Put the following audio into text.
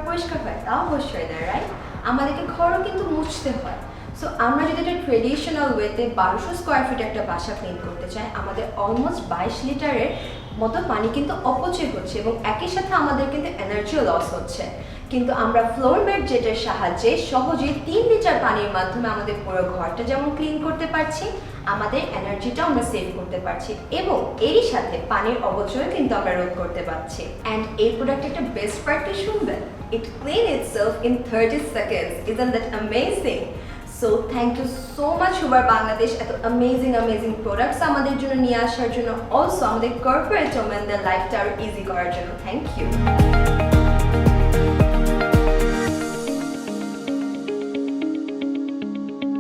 পরিষ্কার হয়? তা অবশ্যই না, রাইট? আমাদেরকে ঘরও কিন্তু মুছতে হয়। সো আমরা যদি একটা ট্রেডিশনাল ওয়েতে 1200 স্কোয়ার ফিট একটা বাসা ক্লিন করতে চাই, আমাদের অলমোস্ট 22 লিটারের মতো পানি কিন্তু অপচয় হচ্ছে এবং একই সাথে আমাদের কিন্তু এনার্জিও লস হচ্ছে। কিন্তু আমরা ফ্লোরমেট জেটের সাহায্যে সহজেই 3 লিটার পানির মাধ্যমে আমাদের পুরো ঘরটা যেমন ক্লিন করতে পারছি, আমাদের এনার্জিটাও আমরা সেভ করতে পারছি এবং এরই সাথে পানির অপচয় কিন্তু আমরা রোধ করতে পারছি। অ্যান্ড এই প্রোডাক্টের একটা বেস্ট পার্টটা শুনবেন, it clean itself in 30 seconds. Isn't that amazing? So thank you so much Hoover Bangladesh এত অ্যামেজিং প্রোডাক্টস আমাদের জন্য নিয়ে আসার জন্য, অলসো আমাদের কর্পোরেট ওমেনদের লাইফটা আরও ইজি করার জন্য। Thank you.